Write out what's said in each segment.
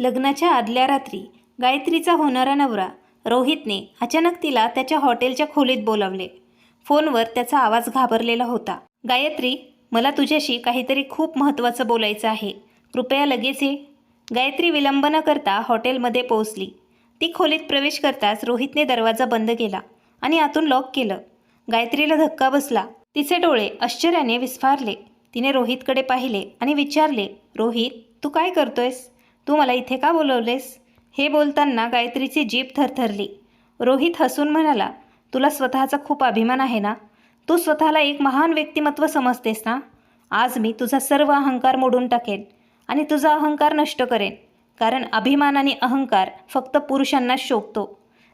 लग्नाच्या आदल्या रात्री गायत्रीचा होणारा नवरा रोहितने अचानक तिला त्याच्या हॉटेलच्या खोलीत बोलावले. फोनवर त्याचा आवाज घाबरलेला होता. गायत्री, मला तुझ्याशी काहीतरी खूप महत्त्वाचं बोलायचं आहे. कृपया लगेच ये. गायत्री विलंब न करता हॉटेलमध्ये पोहोचली. ती खोलीत प्रवेश करताच रोहितने दरवाजा बंद केला आणि आतून लॉक केलं. गायत्रीला धक्का बसला. तिचे डोळे आश्चर्याने विस्फारले. तिने रोहितकडे पाहिले आणि विचारले, रोहित, तू काय करतोयस? तू मला इथे का बोलवलेस? हे बोलताना गायत्रीची जीभ थरथरली. रोहित हसून म्हणाला, तुला स्वतःचा खूप अभिमान आहे ना? तू स्वतःला एक महान व्यक्तिमत्व समजतेस ना? आज मी तुझा सर्व अहंकार मोडून टाकेन आणि तुझा अहंकार नष्ट करेन. कारण अभिमान आणि अहंकार फक्त पुरुषांनाच शोभतो.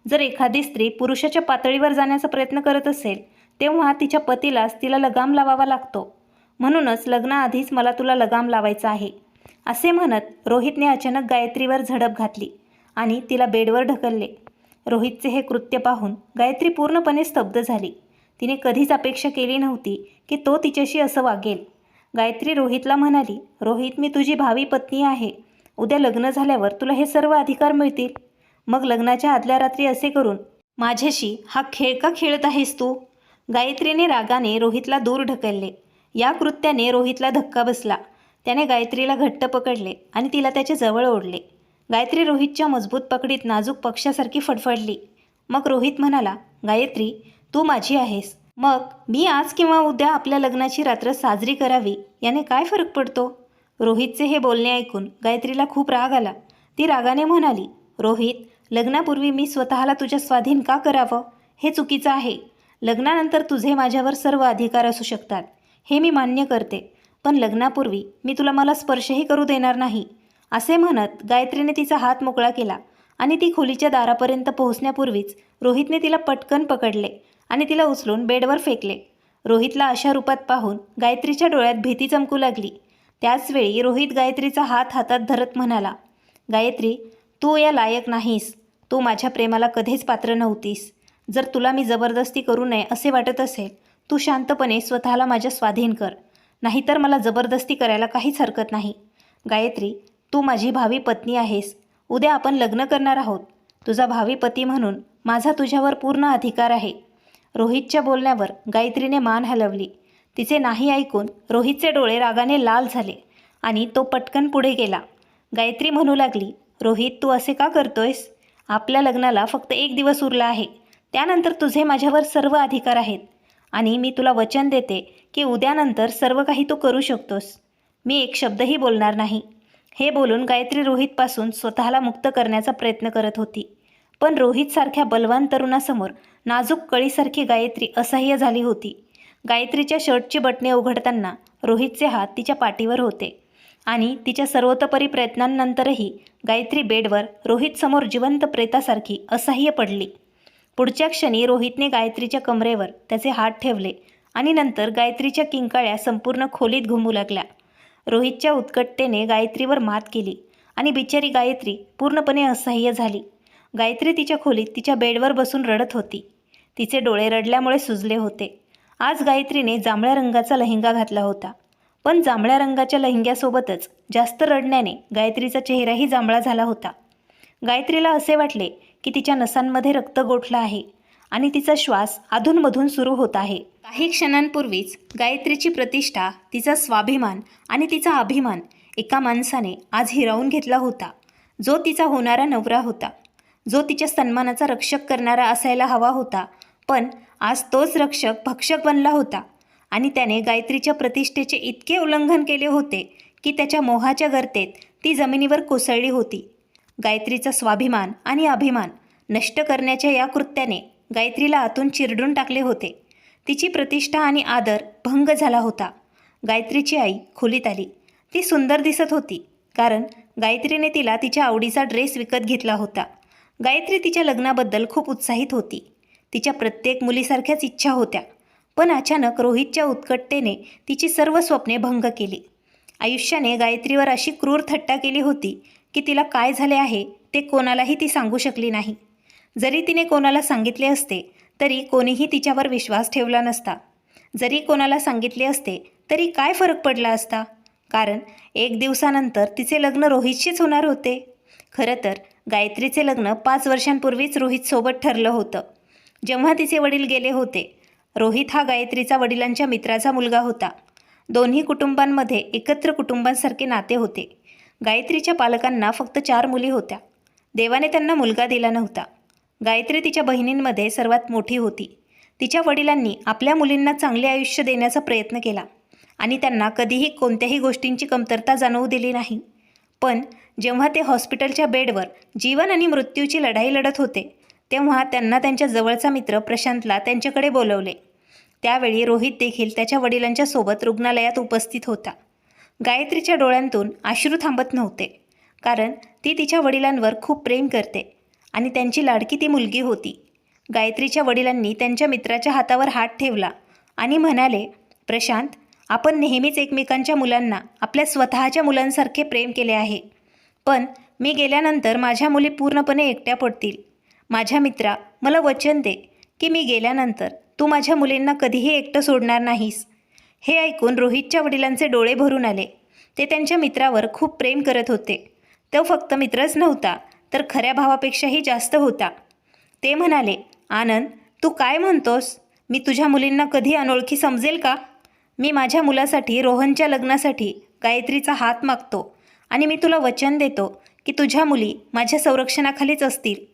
जर एखादी स्त्री पुरुषाच्या पातळीवर जाण्याचा प्रयत्न करत असेल तेव्हा तिच्या पतीलाच तिला लगाम लावावा लागतो. म्हणूनच लग्नाआधीच मला तुला लगाम लावायचा आहे. असे म्हणत रोहितने अचानक गायत्रीवर झडप घातली आणि तिला बेडवर ढकलले. रोहितचे हे कृत्य पाहून गायत्री पूर्णपणे स्तब्ध झाली. तिने कधीच अपेक्षा केली नव्हती की तो तिच्याशी असं वागेल. गायत्री रोहितला म्हणाली, रोहित, मी तुझी भावी पत्नी आहे. उद्या लग्न झाल्यावर तुला हे सर्व अधिकार मिळतील. मग लग्नाच्या आदल्या रात्री असे करून माझ्याशी हा खेळ का खेळत आहेस तू? गायत्रीने रागाने रोहितला दूर ढकलले. या कृत्याने रोहितला धक्का बसला. त्याने गायत्रीला घट्ट पकडले आणि तिला त्याच्या जवळ ओढले. गायत्री रोहितच्या मजबूत पकडीत नाजूक पक्ष्यासारखी फडफडली. मग रोहित म्हणाला, गायत्री, तू माझी आहेस. मग मी आज किंवा उद्या आपल्या लग्नाची रात्र साजरी करावी याने काय फरक पडतो? रोहितचे हे बोलणे ऐकून गायत्रीला खूप राग आला. ती रागाने म्हणाली, रोहित, लग्नापूर्वी मी स्वतःला तुझ्या स्वाधीन का करावं? हे चुकीचं आहे. लग्नानंतर तुझे माझ्यावर सर्व अधिकार असू शकतात, हे मी मान्य करते. पण लग्नापूर्वी मी तुला मला स्पर्शही करू देणार नाही. असे म्हणत गायत्रीने तिचा हात मोकळा केला आणि ती खोलीच्या दारापर्यंत पोहोचण्यापूर्वीच रोहितने तिला पटकन पकडले आणि तिला उचलून बेडवर फेकले. रोहितला अशा रूपात पाहून गायत्रीच्या डोळ्यात भीती चमकू लागली. त्याचवेळी रोहित गायत्रीचा हात हातात धरत म्हणाला, गायत्री, तू या लायक नाहीस. तू माझ्या प्रेमाला कधीच पात्र नव्हतीस. जर तुला मी जबरदस्ती करू नये असे वाटत असेल, तू शांतपणे स्वतःला माझ्या स्वाधीन कर. नाहीतर मला जबरदस्ती करायला काहीच हरकत नाही. गायत्री, तू माझी भावी पत्नी आहेस. उद्या आपण लग्न करणार आहोत. तुझा भावी पती म्हणून माझा तुझ्यावर पूर्ण अधिकार आहे. रोहितच्या बोलण्यावर गायत्रीने मान हलवली. तिचे नाही ऐकून रोहितचे डोळे रागाने लाल झाले आणि तो पटकन पुढे गेला. गायत्री म्हणू लागली, रोहित, तू असे का करतोयस? आपल्या लग्नाला फक्त 1 दिवस उरला आहे. त्यानंतर तुझे माझ्यावर सर्व अधिकार आहेत आणि मी तुला वचन देते की उद्यानंतर सर्व काही तू करू शकतोस. मी एक शब्दही बोलणार नाही. हे बोलून गायत्री रोहितपासून स्वतःला मुक्त करण्याचा प्रयत्न करत होती. पण रोहितसारख्या बलवान तरुणासमोर नाजूक कळीसारखी गायत्री असह्य झाली होती. गायत्रीच्या शर्टची बटणे उघडताना रोहितचे हात तिच्या पाठीवर होते आणि तिच्या सर्वतोपरी प्रयत्नांनंतरही गायत्री बेडवर रोहितसमोर जिवंत प्रेतासारखी असह्य पडली. पुढच्या क्षणी रोहितने गायत्रीच्या कमरेवर त्याचे हात ठेवले आणि नंतर गायत्रीच्या किंकाळ्या संपूर्ण खोलीत घुमू लागल्या. रोहितच्या उत्कटतेने गायत्रीवर मात केली आणि बिचारी गायत्री पूर्णपणे असह्य झाली. गायत्री तिच्या खोलीत तिच्या बेडवर बसून रडत होती. तिचे डोळे रडल्यामुळे सुजले होते. आज गायत्रीने जांभळ्या रंगाचा लेहंगा घातला होता. पण जांभळ्या रंगाच्या लेहंग्यासोबतच जास्त रडण्याने गायत्रीचा चेहराही जांभळा झाला होता. गायत्रीला असे वाटले की तिच्या नसांमध्ये रक्त गोठलं आहे आणि तिचा श्वास अधूनमधून सुरू होत आहे. काही क्षणांपूर्वीच गायत्रीची प्रतिष्ठा, तिचा स्वाभिमान आणि तिचा अभिमान एका माणसाने आज हिरावून घेतला होता, जो तिचा होणारा नवरा होता, जो तिच्या सन्मानाचा रक्षक करणारा असायला हवा होता. पण आज तोच रक्षक भक्षक बनला होता आणि त्याने गायत्रीच्या प्रतिष्ठेचे इतके उल्लंघन केले होते की त्याच्या मोहाच्या गर्तेत ती जमिनीवर कोसळली होती. गायत्रीचा स्वाभिमान आणि अभिमान नष्ट करण्याच्या या कृत्याने गायत्रीला आतून चिरडून टाकले होते. तिची प्रतिष्ठा आणि आदर भंग झाला होता. गायत्रीची आई खोलीत आली. ती सुंदर दिसत होती कारण गायत्रीने तिला तिच्या आवडीचा ड्रेस विकत घेतला होता. गायत्री तिच्या लग्नाबद्दल खूप उत्साहित होती. तिच्या प्रत्येक मुलीसारख्याच इच्छा होत्या. पण अचानक रोहितच्या उत्कटतेने तिची सर्व स्वप्ने भंग केली. आयुष्याने गायत्रीवर अशी क्रूर थट्टा केली होती की तिला काय झाले आहे ते कोणालाही ती सांगू शकली नाही. जरी तिने कोणाला सांगितले असते तरी कोणीही तिच्यावर विश्वास ठेवला नसता. जरी कोणाला सांगितले असते तरी काय फरक पडला असता? कारण 1 दिवसानंतर तिचे लग्न रोहितशीच होणार होते. खरं तर गायत्रीचे लग्न 5 वर्षांपूर्वीच रोहितसोबत ठरलं होतं. जेव्हा तिचे वडील गेले होते, रोहित हा गायत्रीचा वडिलांच्या मित्राचा मुलगा होता. दोन्ही कुटुंबांमध्ये एकत्र कुटुंबांसारखे नाते होते. गायत्रीच्या पालकांना फक्त 4 मुली होत्या. देवाने त्यांना मुलगा दिला नव्हता. गायत्री तिच्या बहिणींमध्ये सर्वात मोठी होती. तिच्या वडिलांनी आपल्या मुलींना चांगले आयुष्य देण्याचा प्रयत्न केला आणि त्यांना कधीही कोणत्याही गोष्टींची कमतरता जाणवू दिली नाही. पण जेव्हा ते हॉस्पिटलच्या बेडवर जीवन आणि मृत्यूची लढाई लढत होते, तेव्हा त्यांना त्यांच्या जवळचा मित्र प्रशांतला त्यांच्याकडे बोलवले. त्यावेळी रोहित देखील त्याच्या वडिलांच्या सोबत रुग्णालयात उपस्थित होता. गायत्रीच्या डोळ्यांतून अश्रू थांबत नव्हते, कारण ती तिच्या वडिलांवर खूप प्रेम करते आणि त्यांची लाडकी ती मुलगी होती. गायत्रीच्या वडिलांनी त्यांच्या मित्राच्या हातावर हात ठेवला आणि म्हणाले, प्रशांत, आपण नेहमीच एकमेकांच्या मुलांना आपल्या स्वतःच्या मुलांसारखे प्रेम केले आहे. पण मी गेल्यानंतर माझ्या मुली पूर्णपणे एकट्या पडतील. माझ्या मित्रा, मला वचन दे की मी गेल्यानंतर तू माझ्या मुलींना कधीही एकटं सोडणार नाहीस. हे ऐकून रोहितच्या वडिलांचे डोळे भरून आले. ते त्यांच्या मित्रावर खूप प्रेम करत होते. तो फक्त मित्रच नव्हता, तर खऱ्या भावापेक्षाही जास्त होता. ते म्हणाले, आनंद, तू काय म्हणतोस? मी तुझ्या मुलींना कधी अनोळखी समजेल का? मी माझ्या मुलासाठी, रोहनच्या लग्नासाठी गायत्रीचा हात मागतो आणि मी तुला वचन देतो की तुझ्या मुली माझ्या संरक्षणाखालीच असतील.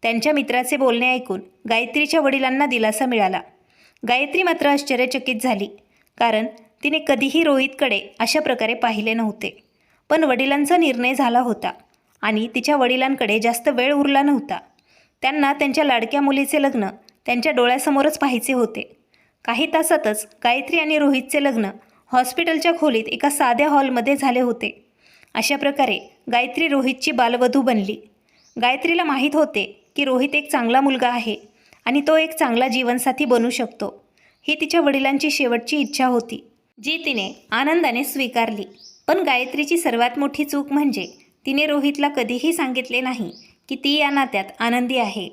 त्यांच्या मित्राचे बोलणे ऐकून गायत्रीच्या वडिलांना दिलासा मिळाला. गायत्री मात्र आश्चर्यचकित झाली, कारण तिने कधीही रोहितकडे अशा प्रकारे पाहिले नव्हते. पण वडिलांचा निर्णय झाला होता आणि तिच्या वडिलांकडे जास्त वेळ उरला नव्हता. त्यांना त्यांच्या लाडक्या मुलीचे लग्न त्यांच्या डोळ्यासमोरच पाहायचे होते. काही तासातच गायत्री आणि रोहितचे लग्न हॉस्पिटलच्या खोलीत एका साध्या हॉलमध्ये झाले होते. अशा प्रकारे गायत्री रोहितची बालवधू बनली. गायत्रीला माहीत होते की रोहित एक चांगला मुलगा आहे आणि तो एक चांगला जीवनसाथी बनू शकतो. ही तिच्या वडिलांची शेवटची इच्छा होती, जी तिने आनंदाने स्वीकारली. पण गायत्रीची सर्वात मोठी चूक म्हणजे तिने रोहितला कधीही सांगितले नाही की ती या नात्यात आनंदी आहे.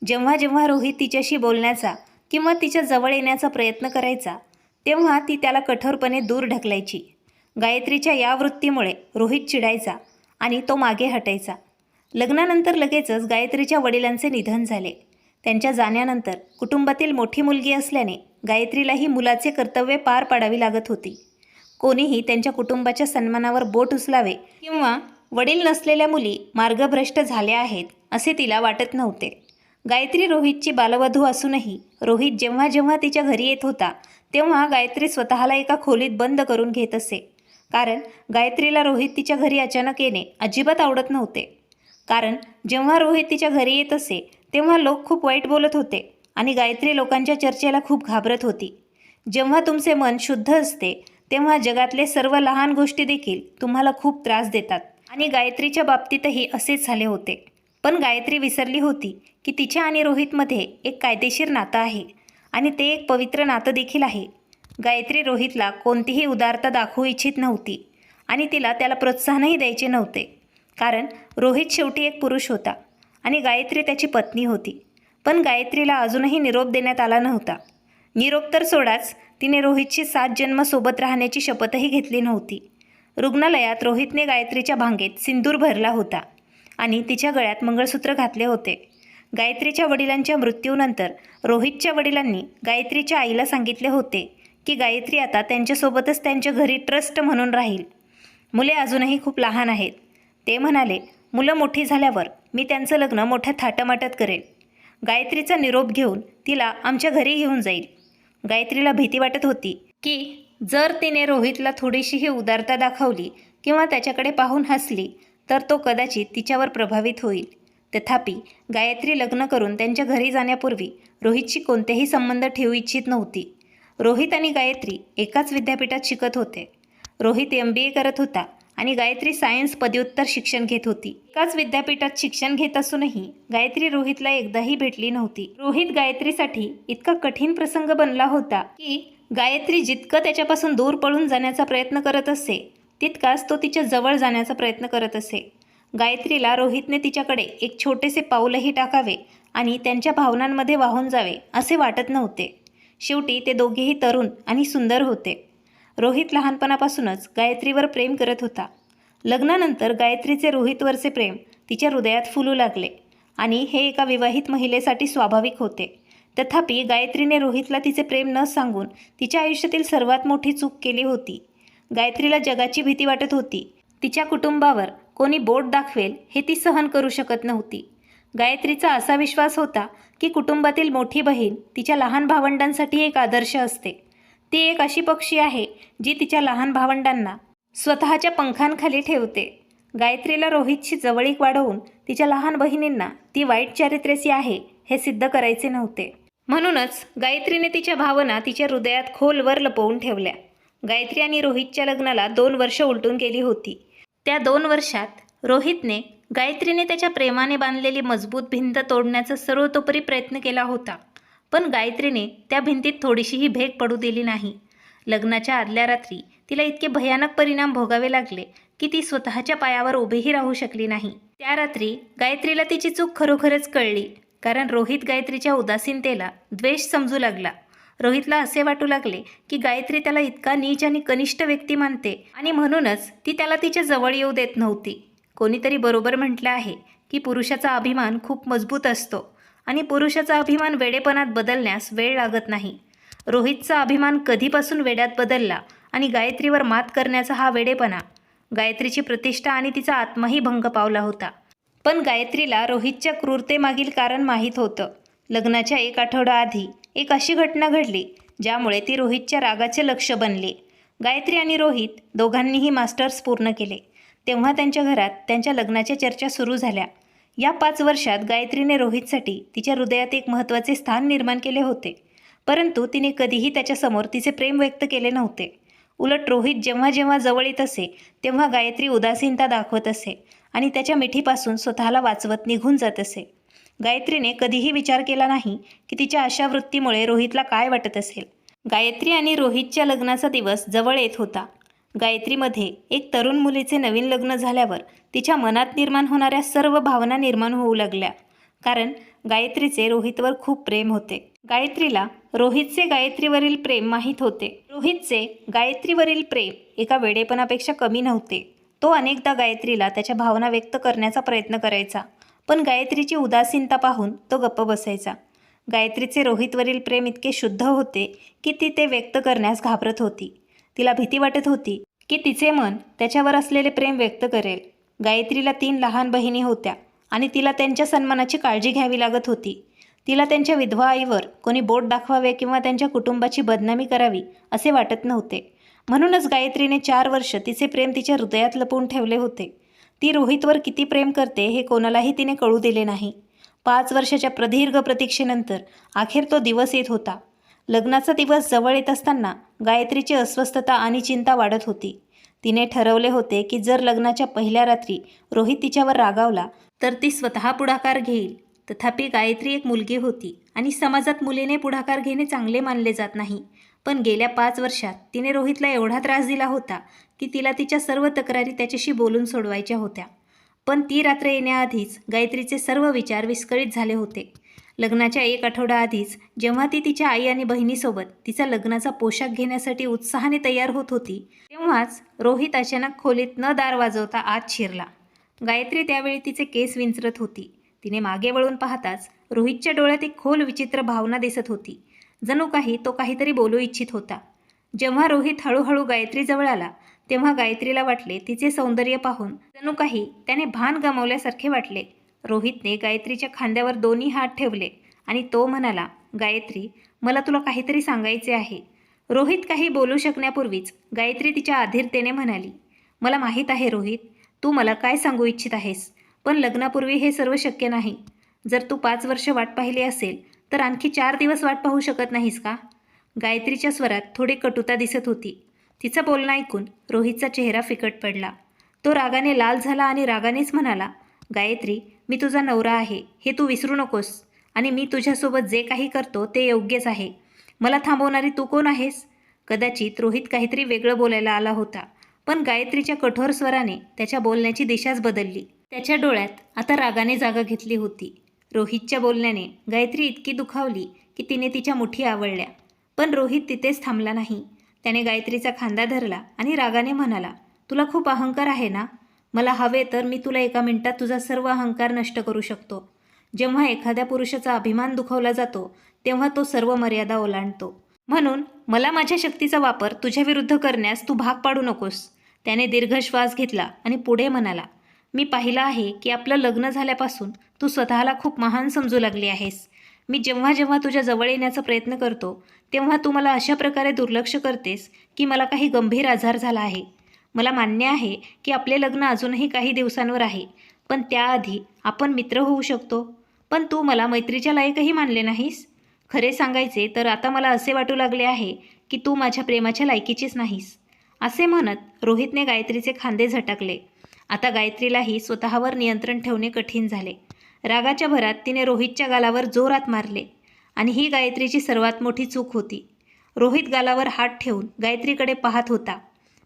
जेव्हा जेव्हा रोहित तिच्याशी बोलण्याचा किंवा तिच्या जवळ येण्याचा प्रयत्न करायचा, तेव्हा ती त्याला कठोरपणे दूर ढकलायची. गायत्रीच्या या वृत्तीमुळे रोहित चिडायचा आणि तो मागे हटायचा. लग्नानंतर लगेचच गायत्रीच्या वडिलांचे निधन झाले. त्यांच्या जाण्यानंतर कुटुंबातील मोठी मुलगी असल्याने गायत्रीलाही मुलाचे कर्तव्य पार पाडावी लागत होती. कोणीही त्यांच्या कुटुंबाच्या सन्मानावर बोट उचलावे किंवा वडील नसलेल्या मुली मार्गभ्रष्ट झाल्या आहेत असे तिला वाटत नव्हते. गायत्री रोहितची बालवधू असूनही रोहित जेव्हा जेव्हा तिच्या घरी येत होता, तेव्हा गायत्री स्वतःला एका खोलीत बंद करून घेत असे. कारण गायत्रीला रोहित तिच्या घरी अचानक येणे अजिबात आवडत नव्हते. कारण जेव्हा रोहित तिच्या घरी येत असे, तेव्हा लोक खूप वाईट बोलत होते आणि गायत्री लोकांच्या चर्चेला खूप घाबरत होती. जेव्हा तुमचे मन शुद्ध असते, तेव्हा जगातले सर्व लहान गोष्टी देखील तुम्हाला खूप त्रास देतात आणि गायत्रीच्या बाबतीतही असेच झाले होते. पण गायत्री विसरली होती की तिच्या आणि रोहितमध्ये एक कायदेशीर नातं आहे आणि ते एक पवित्र नातं देखील आहे. गायत्री रोहितला कोणतीही उदारता दाखवू इच्छित नव्हती आणि त्याला प्रोत्साहनही द्यायचे नव्हते. कारण रोहित शेवटी एक पुरुष होता आणि गायत्री त्याची पत्नी होती. पण गायत्रीला अजूनही निरोप देण्यात आला नव्हता. निरोप तर सोडाच, तिने रोहितशी 7 जन्म सोबत राहण्याची शपथही घेतली नव्हती. रुग्णालयात रोहितने गायत्रीच्या भांगेत सिंदूर भरला होता आणि तिच्या गळ्यात मंगळसूत्र घातले होते. गायत्रीच्या वडिलांच्या मृत्यूनंतर रोहितच्या वडिलांनी गायत्रीच्या आईला सांगितले होते की गायत्री आता त्यांच्यासोबतच त्यांच्या घरी ट्रस्ट म्हणून राहील. मुले अजूनही खूप लहान आहेत. ते म्हणाले, मुलं मोठी झाल्यावर मी त्यांचं लग्न मोठ्या थाटामाटात करेन. गायत्रीचा निरोप घेऊन तिला आमच्या घरी घेऊन जाईल. गायत्रीला भीती वाटत होती की जर तिने रोहितला थोडीशीही उदारता दाखवली किंवा त्याच्याकडे पाहून हसली तर तो कदाचित तिच्यावर प्रभावित होईल. तथापि गायत्री लग्न करून त्यांच्या घरी जाण्यापूर्वी रोहितशी कोणतेही संबंध ठेवू इच्छित नव्हती. रोहित आणि गायत्री एकाच विद्यापीठात शिकत होते. रोहित MBA करत होता आणि गायत्री सायन्स पदव्युत्तर शिक्षण घेत होती. एकाच विद्यापीठात शिक्षण घेत असूनही गायत्री रोहितला एकदाही भेटली नव्हती. रोहित गायत्रीसाठी इतका कठीण प्रसंग बनला होता की गायत्री जितकं त्याच्यापासून दूर पळून जाण्याचा प्रयत्न करत असे, तितकाच तो तिच्या जवळ जाण्याचा प्रयत्न करत असे. गायत्रीला रोहितने तिच्याकडे एक छोटेसे पाऊलही टाकावे आणि त्यांच्या भावनांमध्ये वाहून जावे असे वाटत नव्हते. शेवटी ते दोघेही तरुण आणि सुंदर होते. रोहित लहानपणापासूनच गायत्रीवर प्रेम करत होता. लग्नानंतर गायत्रीचे रोहितवरचे प्रेम तिच्या हृदयात फुलू लागले आणि हे एका विवाहित महिलेसाठी स्वाभाविक होते. तथापि गायत्रीने रोहितला तिचे प्रेम न सांगून तिच्या आयुष्यातील सर्वात मोठी चूक केली होती. गायत्रीला जगाची भीती वाटत होती. तिच्या कुटुंबावर कोणी बोट दाखवेल हे ती सहन करू शकत नव्हती. गायत्रीचा असा विश्वास होता की कुटुंबातील मोठी बहीण तिच्या लहान भावंडांसाठी एक आदर्श असते. ती एक अशी पक्षी आहे जी तिच्या लहान भावंडांना स्वतःच्या पंखांखाली ठेवते. गायत्रीला रोहितची जवळीक वाढवून तिच्या लहान बहिणींना ती वाईट चारित्र्याची आहे हे सिद्ध करायचे नव्हते. म्हणूनच गायत्रीने तिच्या भावना तिच्या हृदयात खोलवर लपवून ठेवल्या. गायत्री आणि रोहितच्या लग्नाला 2 वर्ष उलटून गेली होती. त्या 2 वर्षात रोहितने गायत्रीने त्याच्या प्रेमाने बांधलेली मजबूत भिंत तोडण्याचा सर्वतोपरी प्रयत्न केला होता. पण गायत्रीने त्या भिंतीत थोडीशीही भेग पडू दिली नाही. लग्नाच्या आदल्या रात्री तिला इतके भयानक परिणाम भोगावे लागले की ती स्वतःच्या पायावर उभीही राहू शकली नाही. त्या रात्री गायत्रीला तिची चूक खरोखरच कळली. कारण रोहित गायत्रीच्या उदासीनतेला द्वेष समजू लागला. रोहितला असे वाटू लागले की गायत्री त्याला इतका नीच आणि कनिष्ठ व्यक्ती मानते आणि म्हणूनच ती त्याला तिच्या जवळ येऊ देत नव्हती. कोणीतरी बरोबर म्हटलं आहे की पुरुषाचा अभिमान खूप मजबूत असतो आणि पुरुषाचा अभिमान वेडेपणात बदलण्यास वेळ लागत नाही. रोहितचा अभिमान कधीपासून वेड्यात बदलला आणि गायत्रीवर मात करण्याचा हा वेडेपणा गायत्रीची प्रतिष्ठा आणि तिचा आत्माही भंग पावला होता. पण गायत्रीला रोहितच्या क्रूरतेमागील कारण माहीत होतं. लग्नाच्या 1 आठवडा आधी एक अशी घटना घडली ज्यामुळे ती रोहितच्या रागाचे लक्ष्य बनली. गायत्री आणि रोहित दोघांनीही मास्टर्स पूर्ण केले. तेव्हा त्यांच्या घरात त्यांच्या लग्नाच्या चर्चा सुरू झाल्या. या 5 वर्षात गायत्रीने रोहितसाठी तिच्या हृदयात एक महत्त्वाचे स्थान निर्माण केले होते. परंतु तिने कधीही त्याच्यासमोर तिचे प्रेम व्यक्त केले नव्हते. उलट रोहित जेव्हा जेव्हा जवळ येत असे तेव्हा गायत्री उदासीनता दाखवत असे आणि त्याच्या मिठीपासून स्वतःला वाचवत निघून जात असे. गायत्रीने कधीही विचार केला नाही की तिच्या अशा वृत्तीमुळे रोहितला काय वाटत असेल. गायत्री आणि रोहितच्या लग्नाचा दिवस जवळ येत होता. गायत्रीमध्ये एक तरुण मुलीचे नवीन लग्न झाल्यावर तिच्या मनात निर्माण होणाऱ्या सर्व भावना निर्माण होऊ लागल्या. कारण गायत्रीचे रोहितवर खूप प्रेम होते. गायत्रीला रोहितचे गायत्रीवरील प्रेम माहीत होते. रोहितचे गायत्रीवरील प्रेम एका वेडेपणापेक्षा कमी नव्हते. तो अनेकदा गायत्रीला त्याच्या भावना व्यक्त करण्याचा प्रयत्न करायचा, पण गायत्रीची उदासीनता पाहून तो गप्प बसायचा. गायत्रीचे रोहितवरील प्रेम इतके शुद्ध होते की ती ते व्यक्त करण्यास घाबरत होती. तिला भीती वाटत होती की तिचे मन त्याच्यावर असलेले प्रेम व्यक्त करेल. गायत्रीला 3 लहान बहिणी होत्या आणि तिला त्यांच्या सन्मानाची काळजी घ्यावी लागत होती. तिला त्यांच्या विधवा आईवर कोणी बोट दाखवावे किंवा त्यांच्या कुटुंबाची बदनामी करावी असे वाटत नव्हते. म्हणूनच गायत्रीने 4 वर्ष तिचे प्रेम तिच्या हृदयात लपवून ठेवले होते. ती रोहितवर किती प्रेम करते हे कोणालाही तिने कळू दिले नाही. 5 वर्षाच्या प्रदीर्घ प्रतीक्षेनंतर अखेर तो दिवस येत होता. लग्नाचा दिवस जवळ येत असताना गायत्रीची अस्वस्थता आणि चिंता वाढत होती. तिने ठरवले होते की जर लग्नाच्या पहिल्या रात्री रोहित तिच्यावर रागावला तर ती स्वतः पुढाकार घेईल. तथापि गायत्री एक मुलगी होती आणि समाजात मुलीने पुढाकार घेणे चांगले मानले जात नाही. पण गेल्या 5 वर्षात तिने रोहितला एवढा त्रास दिला होता की तिला तिच्या सर्व तक्रारी त्याच्याशी बोलून सोडवायच्या होत्या. पण ती रात्र येण्याआधीच गायत्रीचे सर्व विचार विस्कळीत झाले होते. लग्नाच्या 1 आठवडा आधीच जेव्हा ती तिच्या आई आणि बहिणीसोबत तिचा लग्नाचा पोशाख घेण्यासाठी उत्साहाने तयार होत होती तेव्हाच रोहित अचानक खोलीत न दार वाजवता आत शिरला. गायत्री त्यावेळी तिचे केस विंचरत होती. तिने मागे वळून पाहताच रोहितच्या डोळ्यात एक खोल विचित्र भावना दिसत होती. जणू काही तो काहीतरी बोलू इच्छित होता. जेव्हा रोहित हळूहळू गायत्रीजवळ आला तेव्हा गायत्रीला वाटले तिचे सौंदर्य पाहून जणू काही त्याने भान गमावल्यासारखे वाटले. रोहितने गायत्रीच्या खांद्यावर दोन्ही हात ठेवले आणि तो म्हणाला, गायत्री, मला तुला काहीतरी सांगायचे आहे. रोहित काही बोलू शकण्यापूर्वीच गायत्री तिच्या अधीरतेने म्हणाली, मला माहीत आहे रोहित, तू मला काय सांगू इच्छित आहेस, पण लग्नापूर्वी हे सर्व शक्य नाही. जर तू 5 वर्ष वाट पाहिली असेल तर आणखी 4 दिवस वाट पाहू शकत नाहीस का? गायत्रीच्या स्वरात थोडी कटुता दिसत होती. तिचं बोलणं ऐकून रोहितचा चेहरा फिकट पडला. तो रागाने लाल झाला आणि रागानेच म्हणाला, गायत्री, मी तुझा नवरा आहे हे तू विसरू नकोस आणि मी तुझ्यासोबत जे काही करतो ते योग्यच आहे. मला थांबवणारी तू कोण आहेस? कदाचित रोहित काहीतरी वेगळं बोलायला आला होता, पण गायत्रीच्या कठोर स्वराने त्याच्या बोलण्याची दिशाच बदलली. त्याच्या डोळ्यात आता रागाने जागा घेतली होती. रोहितच्या बोलण्याने गायत्री इतकी दुखावली की तिने तिच्या मुठी आवळल्या. पण रोहित तिथेच थांबला नाही. त्याने गायत्रीचा खांदा धरला आणि रागाने म्हणाला, तुला खूप अहंकार आहे ना? मला हवे तर मी तुला एका मिनिटात तुझा सर्व अहंकार नष्ट करू शकतो. जेव्हा एखाद्या पुरुषाचा अभिमान दुखावला जातो तेव्हा तो सर्व मर्यादा ओलांडतो. म्हणून मला माझ्या शक्तीचा वापर तुझ्या विरुद्ध करण्यास तू भाग पाडू नकोस. त्याने दीर्घ श्वास घेतला आणि पुढे म्हणाला, मी पाहिलं आहे की आपलं लग्न झाल्यापासून तू स्वतःला खूप महान समजू लागली आहेस. मी जेव्हा जेव्हा तुझ्या जवळ येण्याचा प्रयत्न करतो तेव्हा तू मला अशा प्रकारे दुर्लक्ष करतेस की मला काही गंभीर आजार झाला आहे. मला मान्य आहे की आपले लग्न अजूनही काही दिवसांवर आहे, पण त्याआधी आपण मित्र होऊ शकतो. पण तू मला मैत्रीच्या लायकही मानले नाहीस. खरे सांगायचे तर आता मला असे वाटू लागले आहे की तू माझ्या प्रेमाच्या लायकीचीच नाहीस. असे म्हणत रोहितने गायत्रीचे खांदे झटकले. आता गायत्रीलाही स्वतःवर नियंत्रण ठेवणे कठीण झाले. रागाच्या भरात तिने रोहितच्या गालावर जोरात मारले आणि ही गायत्रीची सर्वात मोठी चूक होती. रोहित गालावर हात ठेवून गायत्रीकडे पाहत होता,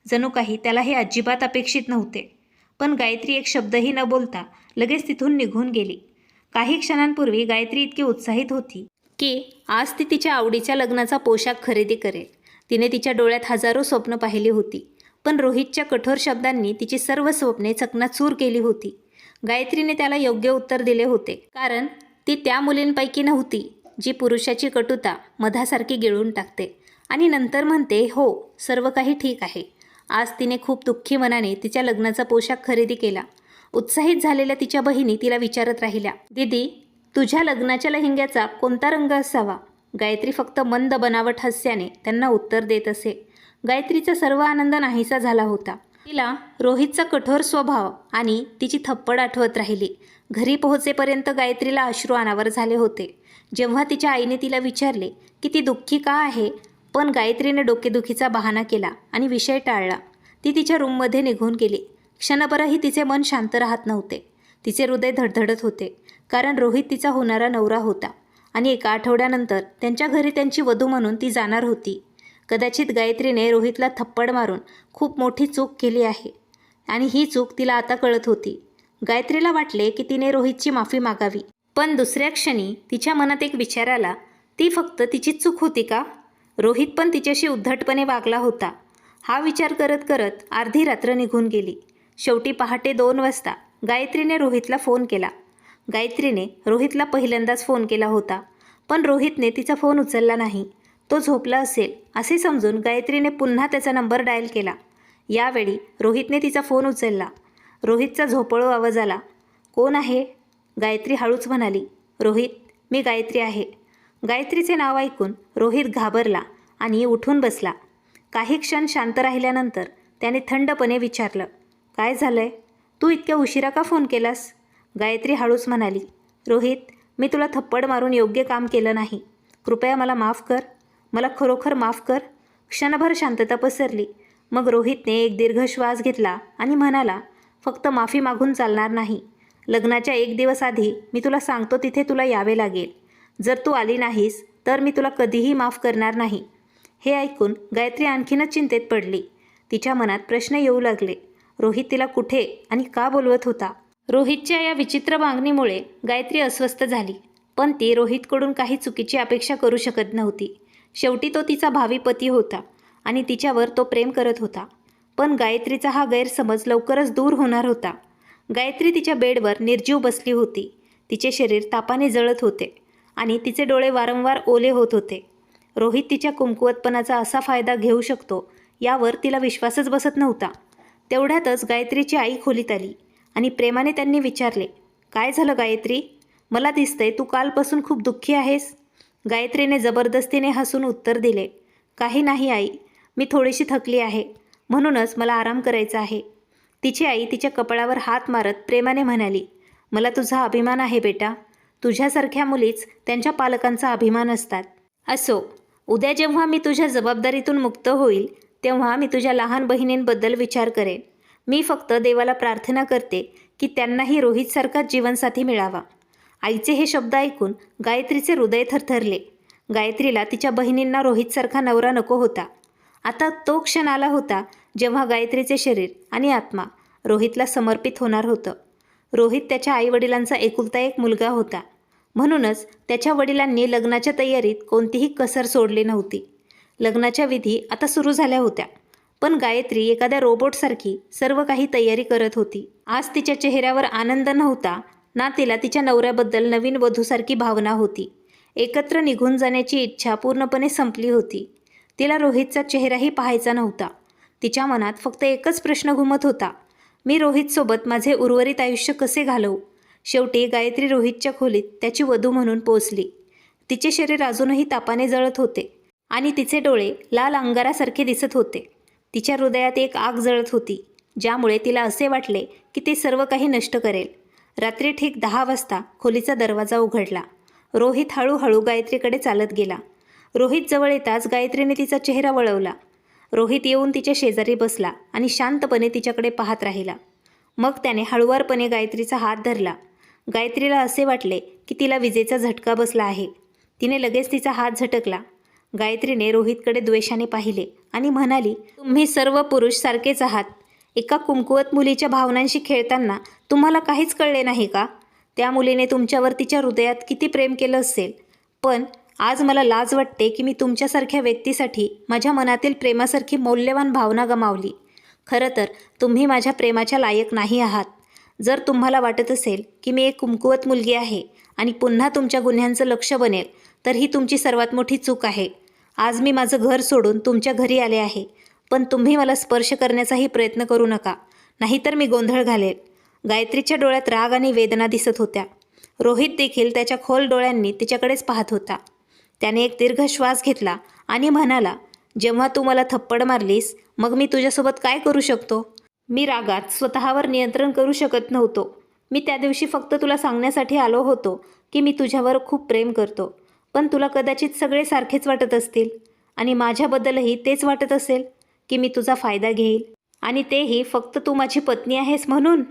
जणू काही त्याला हे अजिबात अपेक्षित नव्हते. पण गायत्री एक शब्दही न बोलता लगेच तिथून निघून गेली. काही क्षणांपूर्वी गायत्री इतकी उत्साहित होती की आज ती तिच्या आवडीच्या लग्नाचा पोशाख खरेदी करेल. तिने तिच्या डोळ्यात हजारो स्वप्न पाहिली होती, पण रोहितच्या कठोर शब्दांनी तिची सर्व स्वप्ने चकनाचूर केली होती. गायत्रीने त्याला योग्य उत्तर दिले होते, कारण ती त्या मुलींपैकी नव्हती जी पुरुषाची कटुता मधासारखी गिळून टाकते आणि नंतर म्हणते, हो सर्व काही ठीक आहे. आज तिने खूप दुःखी मनाने तिच्या लग्नाचा पोशाख खरेदी केला. उत्साहित झालेल्या तिच्या बहिणी तिला विचारत राहिल्या, दीदी तुझ्या लग्नाच्या लेहंग्याचा कोणता रंग असावा? गायत्री फक्त मंद बनावट हास्याने त्यांना उत्तर देत असे. गायत्रीचा सर्व आनंद नाहीसा झाला होता. तिला रोहितचा कठोर स्वभाव आणि तिची थप्पड आठवत राहिली. घरी पोहोचेपर्यंत गायत्रीला अश्रू अनावर झाले होते. जेव्हा तिच्या आईने तिला विचारले की ती दुःखी का आहे, पण गायत्रीने डोकेदुखीचा बहाणा केला आणि विषय टाळला. ती तिच्या रूममध्ये निघून गेली. क्षणभरही तिचे मन शांत राहत नव्हते. तिचे हृदय धडधडत होते, कारण रोहित तिचा होणारा नवरा होता आणि एका आठवड्यानंतर त्यांच्या घरी त्यांची वधू म्हणून ती जाणार होती. कदाचित गायत्रीने रोहितला थप्पड मारून खूप मोठी चूक केली आहे आणि ही चूक तिला आता कळत होती. गायत्रीला वाटले की तिने रोहितची माफी मागावी, पण दुसऱ्या क्षणी तिच्या मनात एक विचार आला, ती फक्त तिचीच चूक होती का? रोहित पण तिच्याशी उद्धटपणे वागला होता. हा विचार करत करत अर्धी रात्र निघून गेली. शेवटी पहाटे 2 वाजता गायत्रीने रोहितला फोन केला. गायत्रीने रोहितला पहिल्यांदाच फोन केला होता, पण रोहितने तिचा फोन उचलला नाही. तो झोपला असेल असे समजून गायत्रीने पुन्हा त्याचा नंबर डायल केला. यावेळी रोहितने तिचा फोन उचलला. रोहितचा झोपळू आवाज आला. कोण आहे? गायत्री हळूच म्हणाली, रोहित, मी गायत्री आहे. गायत्रीचे नाव ऐकून रोहित घाबरला आणि उठून बसला. काही क्षण शांत राहिल्यानंतर त्याने थंडपणे विचारलं, काय झालंय? तू इतक्या उशिरा का फोन केलास? गायत्री हळूच म्हणाली, रोहित, मी तुला थप्पड मारून योग्य काम केलं नाही. कृपया मला माफ कर. मला खरोखर माफ कर. क्षणभर शांतता पसरली. मग रोहितने एक दीर्घ श्वास घेतला आणि म्हणाला, फक्त माफी मागून चालणार नाही. लग्नाच्या 1 दिवस आधी मी तुला सांगतो तिथे तुला यावे लागेल. जर तू आली नाहीस तर मी तुला कधीही माफ करणार नाही. हे ऐकून गायत्री आणखीनच चिंतेत पडली. तिच्या मनात प्रश्न येऊ लागले. रोहित तिला कुठे आणि का बोलवत होता? रोहितच्या या विचित्र मागणीमुळे गायत्री अस्वस्थ झाली, पण ती रोहितकडून काही चुकीची अपेक्षा करू शकत नव्हती. शेवटी तो तिचा भावी पती होता आणि तिच्यावर तो प्रेम करत होता. पण गायत्रीचा हा गैरसमज लवकरच दूर होणार होता. गायत्री तिच्या बेडवर निर्जीव बसली होती. तिचे शरीर तापाने जळत होते आणि तिचे डोळे वारंवार ओले होत होते. रोहित तिच्या कुमकुवतपणाचा असा फायदा घेऊ शकतो यावर तिला विश्वासच बसत नव्हता. तेवढ्यातच गायत्रीची आई खोलीत आली आणि प्रेमाने त्यांनी विचारले, काय झालं गायत्री? मला दिसतंय तू कालपासून खूप दुःखी आहेस. गायत्रीने जबरदस्तीने हसून उत्तर दिले, काही नाही आई, मी थोडीशी थकली आहे, म्हणूनच मला आराम करायचा आहे. तिची आई तिच्या कपाळावर हात मारत प्रेमाने म्हणाली, मला तुझा अभिमान आहे बेटा. तुझ्यासारख्या मुलीच त्यांच्या पालकांचा अभिमान असतात. असो, उद्या जेव्हा मी तुझ्या जबाबदारीतून मुक्त होईल तेव्हा मी तुझ्या लहान बहिणींबद्दल विचार करेन. मी फक्त देवाला प्रार्थना करते की त्यांनाही रोहितसारखाच जीवनसाथी मिळावा. आईचे हे शब्द ऐकून गायत्रीचे हृदय थरथरले. गायत्रीला तिच्या बहिणींना रोहितसारखा नवरा नको होता. आता तो क्षण आला होता जेव्हा गायत्रीचे शरीर आणि आत्मा रोहितला समर्पित होणार होतं. रोहित त्याच्या आईवडिलांचा एकुलता एक मुलगा होता, म्हणूनच त्याच्या वडिलांनी लग्नाच्या तयारीत कोणतीही कसर सोडली नव्हती. लग्नाच्या विधी आता सुरू झाल्या होत्या, पण गायत्री एखाद्या रोबोटसारखी सर्व काही तयारी करत होती. आज तिच्या चेहऱ्यावर आनंद नव्हता ना तिला तिच्या नवऱ्याबद्दल नवीन वधूसारखी भावना होती. एकत्र निघून जाण्याची इच्छा पूर्णपणे संपली होती. तिला रोहितचा चेहराही पाहायचा नव्हता. तिच्या मनात फक्त एकच प्रश्न घुमत होता, मी रोहितसोबत माझे उर्वरित आयुष्य कसे घालवू. शेवटी गायत्री रोहितच्या खोलीत त्याची वधू म्हणून पोचली. तिचे शरीर अजूनही तापाने जळत होते आणि तिचे डोळे लाल अंगारासारखे दिसत होते. तिच्या हृदयात एक आग जळत होती, ज्यामुळे तिला असे वाटले की ते सर्व काही नष्ट करेल. रात्री ठीक 10 वाजता खोलीचा दरवाजा उघडला. रोहित हळूहळू गायत्रीकडे चालत गेला. रोहित जवळ येताच गायत्रीने तिचा चेहरा वळवला. रोहित येऊन तिच्या शेजारी बसला आणि शांतपणे तिच्याकडे पाहत राहिला. मग त्याने हळुवारपणे गायत्रीचा हात धरला. गायत्रीला असे वाटले की तिला विजेचा झटका बसला आहे. तिने लगेच तिचा हात झटकला. गायत्रीने रोहितकडे द्वेषाने पाहिले आणि म्हणाली, तुम्ही सर्व पुरुष सारखेच आहात. एका कुमकुवत मुलीच्या भावनांशी खेळताना तुम्हाला काहीच कळले नाही का? त्या मुलीने तुमच्यावर तिच्या हृदयात किती प्रेम केलं असेल. पण आज मला लाज वाटते की मी तुमच्यासारख्या व्यक्तीसाठी माझ्या मनातील प्रेमासारखी मौल्यवान भावना गमावली. खरं तर तुम्ही माझ्या प्रेमाच्या लायक नाही आहात. जर तुम्हाला वाटत असेल की मी एक कुमकुवत मुलगी आहे आणि पुन्हा तुमच्या गुन्ह्यांचं लक्ष बनेल, तर ही तुमची सर्वात मोठी चूक आहे. आज मी माझं घर सोडून तुमच्या घरी आले आहे, पण तुम्ही मला स्पर्श करण्याचाही प्रयत्न करू नका, नाहीतर मी गोंधळ घालेल. गायत्रीच्या डोळ्यात राग आणि वेदना दिसत होत्या. रोहित देखील त्याच्या खोल डोळ्यांनी तिच्याकडेच पाहत होता. त्याने एक दीर्घ श्वास घेतला आणि म्हणाला, जेव्हा तू मला थप्पड मारलीस, मग मी तुझ्यासोबत काय करू शकतो? मी रागात स्वतःवर नियंत्रण करू शकत नव्हतो. मी त्या दिवशी फक्त तुला सांगण्यासाठी आलो होतो की मी तुझ्यावर खूप प्रेम करतो. पण तुला कदाचित सगळे सारखेच वाटत असतील आणि माझ्याबद्दलही तेच वाटत असेल की मी तुझा फायदा घेईल, आणि तेही फक्त तू माझी पत्नी आहेस म्हणून.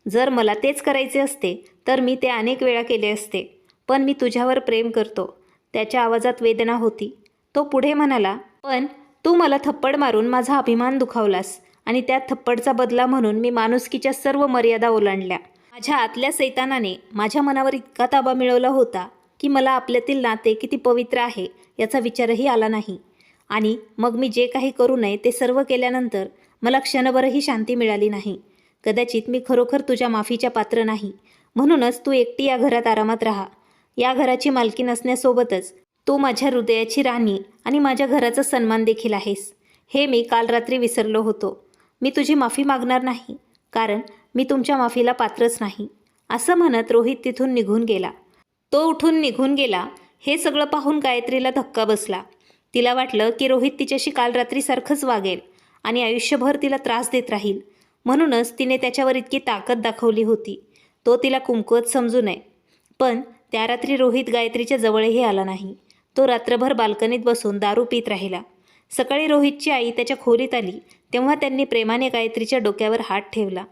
जर मला तेच करायचे असते तर मी ते अनेक वेळा केले असते. पण मी तुझ्यावर प्रेम करतो. त्याच्या आवाजात वेदना होती. तो पुढे म्हणाला, पण तू मला थप्पड मारून माझा अभिमान दुखावलास आणि त्या थप्पडचा बदला म्हणून मी माणुसकीच्या सर्व मर्यादा ओलांडल्या. माझ्या आतल्या सैतानाने माझ्या मनावर इतका ताबा मिळवला होता की मला आपल्यातील नाते किती पवित्र आहे याचा विचारही आला नाही. आणि मग मी जे काही करू नये ते सर्व केल्यानंतर मला क्षणभरही शांती मिळाली नाही. कदाचित मी खरोखर तुझ्या माफीच्या पात्र नाही. म्हणूनच तू एकटी या घरात आरामात राहा. या घराची मालकी नसण्यासोबतच तू माझ्या हृदयाची राणी आणि माझ्या घराचा सन्मान देखील आहेस. हे मी काल रात्री विसरलो होतो. मी तुझी माफी मागणार नाही, कारण मी तुमच्या माफीला पात्रच नाही. असं म्हणत रोहित तिथून निघून गेला. तो उठून निघून गेला हे सगळं पाहून गायत्रीला धक्का बसला. तिला वाटलं की रोहित तिच्याशी काल रात्रीसारखंच वागेल आणि आयुष्यभर तिला त्रास देत राहील. म्हणूनच तिने त्याच्यावर इतकी ताकद दाखवली होती. तो तिला कुमकुवत समजू नये. पण त्या रात्री रोहित गायत्रीच्या जवळही आला नाही. तो रात्रभर बाल्कनीत बसून दारू पीत राहिला. सकाळी रोहितची आई त्याच्या खोलीत आली तेव्हा त्यांनी प्रेमाने गायत्रीच्या डोक्यावर हात ठेवला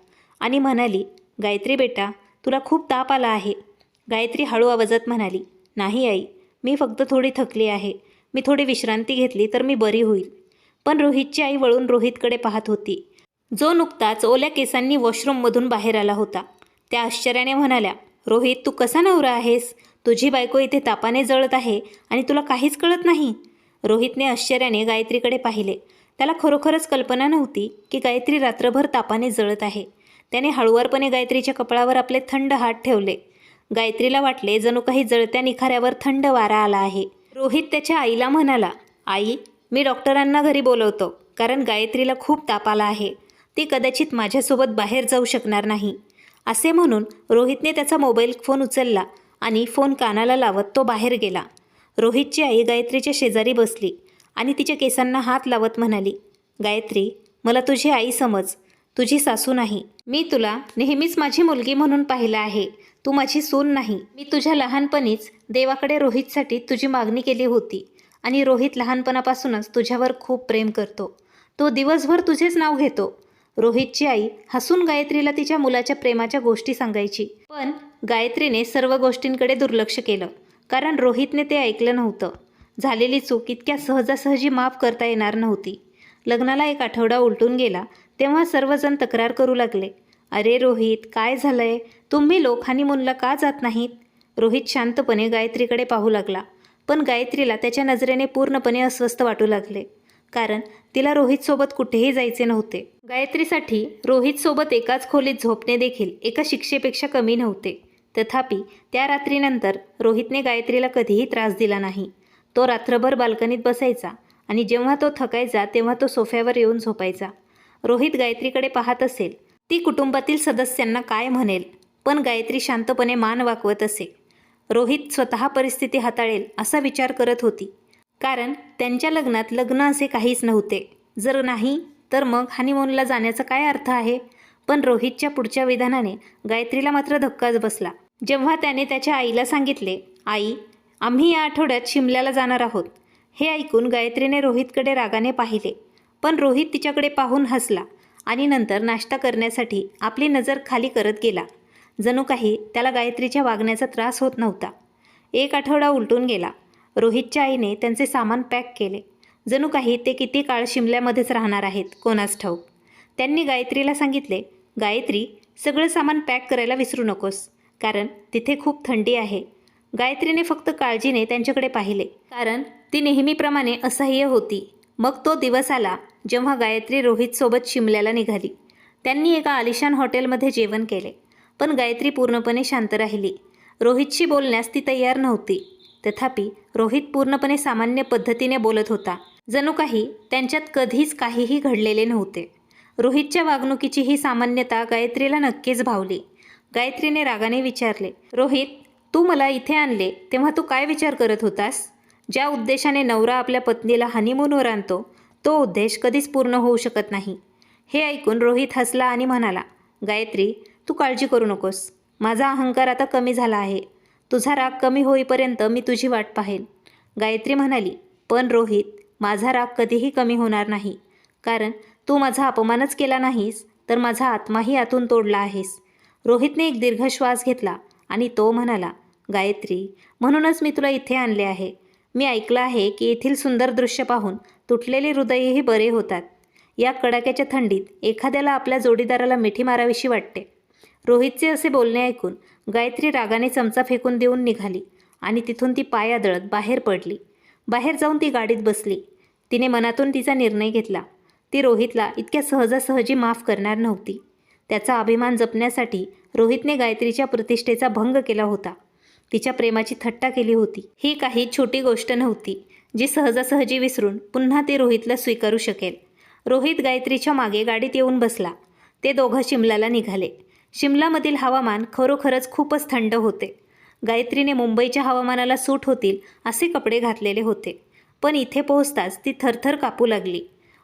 आणि म्हणाली, गायत्री बेटा, तुला खूप ताप आला आहे. गायत्री हळू आवाजात म्हणाली, नाही आई, मी फक्त थोडी थकली आहे. मी थोडी विश्रांती घेतली तर मी बरी होईल. पण रोहितची आई वळून रोहितकडे पाहत होती, जो नुकताच ओल्या केसांनी वॉशरूममधून बाहेर आला होता. त्या आश्चर्याने म्हणाल्या, रोहित, तू कसा नवरा आहेस? तुझी बायको इथे तापाने जळत आहे आणि तुला काहीच कळत नाही. रोहितने आश्चर्याने गायत्रीकडे पाहिले. त्याला खरोखरच कल्पना नव्हती की गायत्री रात्रभर तापाने जळत आहे. त्याने हळुवारपणे गायत्रीच्या कपाळावर आपले थंड हात ठेवले. गायत्रीला वाटले जणू काही जळत्या निखाऱ्यावर थंड वारा आला आहे. रोहित त्याच्या आईला म्हणाला, आई, मी डॉक्टरांना घरी बोलवतो, कारण गायत्रीला खूप ताप आला आहे. ती कदाचित माझ्यासोबत बाहेर जाऊ शकणार नाही. असे म्हणून रोहितने त्याचा मोबाईल फोन उचलला आणि फोन कानाला लावत तो बाहेर गेला. रोहितची आई गायत्रीच्या शेजारी बसली आणि तिच्या केसांना हात लावत म्हणाली, गायत्री, मला तुझी आई समज, तुझी सासू नाही. मी तुला नेहमीच माझी मुलगी म्हणून पाहिलं आहे. तू माझी सून नाही. मी तुझ्या लहानपणीच देवाकडे रोहितसाठी तुझी मागणी केली होती आणि रोहित लहानपणापासूनच तुझ्यावर खूप प्रेम करतो. तो दिवसभर तुझेच नाव घेतो. रोहितची आई हसून गायत्रीला तिच्या मुलाच्या प्रेमाच्या गोष्टी सांगायची. पण गायत्रीने सर्व गोष्टींकडे दुर्लक्ष केलं, कारण रोहितने ते ऐकलं नव्हतं. झालेली चूक इतक्या सहजासहजी माफ करता येणार नव्हती. लग्नाला 1 आठवडा उलटून गेला तेव्हा सर्वजण तक्रार करू लागले, अरे रोहित, काय झालंय? तुम्ही लोक हनीमूनला का जात नाहीत? रोहित शांतपणे गायत्रीकडे पाहू लागला, पण गायत्रीला त्याच्या नजरेने पूर्णपणे अस्वस्थ वाटू लागले. कारण तिला रोहितसोबत कुठेही जायचे नव्हते. गायत्रीसाठी रोहितसोबत एकाच खोलीत झोपणे देखील एका शिक्षेपेक्षा कमी नव्हते. तथापि त्या रात्रीनंतर रोहितने गायत्रीला कधीही त्रास दिला नाही. तो रात्रभर बाल्कनीत बसायचा आणि जेव्हा तो थकायचा तेव्हा तो सोफ्यावर येऊन झोपायचा. रोहित गायत्रीकडे पाहत असेल, ती कुटुंबातील सदस्यांना काय म्हणेल, पण गायत्री शांतपणे मान वाकवत असे. रोहित स्वतः परिस्थिती हाताळेल असा विचार करत होती, कारण त्यांच्या लग्नात लग्न असे काहीच नव्हते. जर नाही तर मग हनीमूनला जाण्याचा काय अर्थ आहे. पण रोहितच्या पुढच्या विधानाने गायत्रीला मात्र धक्काच बसला. जेव्हा त्याने त्याच्या आईला सांगितले, आई, आम्ही या आठवड्यात शिमल्याला जाणार आहोत. हे ऐकून गायत्रीने रोहितकडे रागाने पाहिले, पण रोहित तिच्याकडे पाहून हसला आणि नंतर नाश्ता करण्यासाठी आपली नजर खाली करत गेला. जणू काही त्याला गायत्रीच्या वागण्याचा त्रास होत नव्हता. 1 आठवडा उलटून गेला. रोहितच्या आईने त्यांचे सामान पॅक केले. जणू काही ते किती काळ शिमल्यामध्येच राहणार आहेत कोणास ठाऊक. त्यांनी गायत्रीला सांगितले, गायत्री, सगळं सामान पॅक करायला विसरू नकोस, कारण तिथे खूप थंडी आहे. गायत्रीने फक्त काळजीने त्यांच्याकडे पाहिले, कारण ती नेहमीप्रमाणे असह्य होती. मग तो दिवस आला जेव्हा गायत्री रोहितसोबत शिमल्याला निघाली. त्यांनी एका आलिशान हॉटेलमध्ये जेवण केले, पण गायत्री पूर्णपणे शांत राहिली. रोहितशी बोलण्यास ती तयार नव्हती. तथापि रोहित पूर्णपणे सामान्य पद्धतीने बोलत होता, जणू काही त्यांच्यात कधीच काहीही घडलेले नव्हते. रोहितच्या वागणुकीची ही सामान्यता गायत्रीला नक्कीच भावली. गायत्रीने रागाने विचारले, रोहित, तू मला इथे आणले तेव्हा तू काय विचार करत होतास? ज्या उद्देशाने नवरा आपल्या पत्नीला हनीमूनवर आणतो, तो उद्देश कधीच पूर्ण होऊ शकत नाही. हे ऐकून रोहित हसला आणि म्हणाला, गायत्री, तू काळजी करू नकोस. माझा अहंकार आता कमी झाला आहे. तुझा राग कमी होईपर्यंत मी तुझी वाट पाहेन. गायत्री म्हणाली, पण रोहित, माझा राग कधीही कमी होणार नाही, कारण तू माझा अपमानच केला नाहीस तर माझा आत्माही आतून तोडला आहेस. रोहितने एक दीर्घ श्वास घेतला आणि तो म्हणाला, गायत्री, म्हणूनच मी तुला इथे आणले आहे. मी ऐकलं आहे की येथील सुंदर दृश्य पाहून तुटलेले हृदयही बरे होतात. या कडाक्याच्या थंडीत एखाद्याला आपल्या जोडीदाराला मिठी मारावीशी वाटते. रोहितचे असे बोलणे ऐकून गायत्री रागाने चमचा फेकून देऊन निघाली आणि तिथून ती पाय आदळत बाहेर पडली. बाहेर जाऊन ती गाडीत बसली. तिने मनातून तिचा निर्णय घेतला. ती रोहितला इतक्या सहजासहजी माफ करणार नव्हती. त्याचा अभिमान जपण्यासाठी रोहितने गायत्रीच्या प्रतिष्ठेचा भंग केला होता. तिच्या प्रेमाची थट्टा केली होती. ही काही छोटी गोष्ट नव्हती, जी सहजासहजी विसरून पुन्हा ती रोहितला स्वीकारू शकेल. रोहित गायत्रीच्या मागे गाडीत येऊन बसला. ते दोघं शिमल्याला निघाले. शिमलामधील हवामान खरोखरच खूपच थंड होते. गायत्रीने मुंबईच्या हवामानाला सूट होतील असे कपडे घातलेले होते, पण इथे पोहोचताच ती थरथर कापू लागली.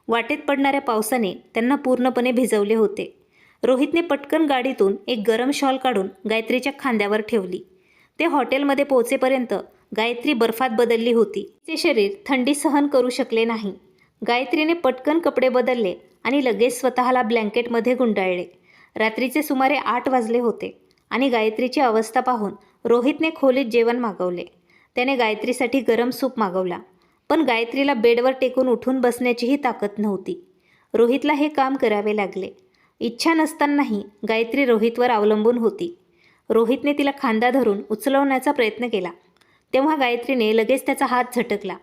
वाटेत पडणाऱ्या पावसाने त्यांना पूर्णपणे भिजवले होते. रोहितने पटकन गाडीतून एक गरम शॉल काढून गायत्रीच्या खांद्यावर ठेवली. ते हॉटेलमध्ये पोहोचेपर्यंत गायत्री बर्फात बदलली होती. तिचे शरीर थंडी सहन करू शकले नाही. गायत्रीने पटकन कपडे बदलले आणि लगेच स्वतःला ब्लँकेटमध्ये गुंडाळले. रात्रीचे सुमारे 8 वाजले होते आणि गायत्रीची अवस्था पाहून रोहितने खोलीत जेवण मागवले. त्याने गायत्रीसाठी गरम सूप मागवला, पण गायत्रीला बेडवर टेकून उठून बसण्याचीही ताकद नव्हती. रोहितला हे काम करावे लागले. इच्छा नसतानाही गायत्री रोहितवर अवलंबून होती. रोहितने तिला खांदा धरून उचलवण्याचा प्रयत्न केला, तेव्हा गायत्रीने लगेच त्याचा हात झटकला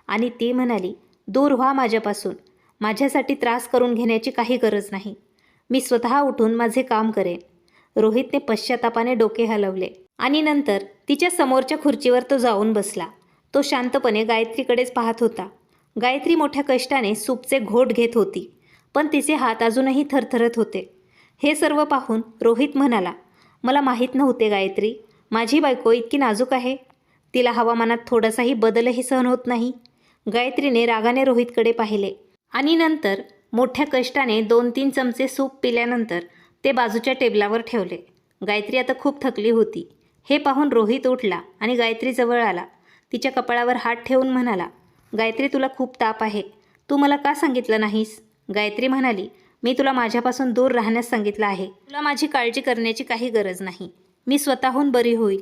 आणि ती म्हणाली, दूर व्हा माझ्यापासून. माझ्यासाठी त्रास करून घेण्याची काही गरज नाही. मी स्वतः उठून माझे काम करेन. रोहितने पश्चातापाने डोके हलवले आणि नंतर तिच्या समोरच्या खुर्चीवर तो जाऊन बसला. तो शांतपणे गायत्रीकडेच पाहत होता. गायत्री मोठ्या कष्टाने सूपचे घोट घेत होती, पण तिचे हात अजूनही थरथरत होते. हे सर्व पाहून रोहित म्हणाला, मला माहीत नव्हते गायत्री, माझी बायको इतकी नाजूक आहे. तिला हवामानात थोडासाही बदलही सहन होत नाही. गायत्रीने रागाने रोहितकडे पाहिले आणि नंतर मोठ्या कष्टाने 2-3 चमचे सूप पिल्यानंतर ते बाजूच्या टेबलावर ठेवले. गायत्री आता खूप थकली होती. हे पाहून रोहित उठला आणि गायत्रीजवळ आला. तिच्या कपाळावर हात ठेवून म्हणाला, गायत्री, तुला खूप ताप आहे. तू मला का सांगितलं नाहीस? गायत्री म्हणाली, मी तुला माझ्यापासून दूर राहण्यास सांगितलं आहे. तुला माझी काळजी करण्याची काही गरज नाही. मी स्वतःहून बरी होईल.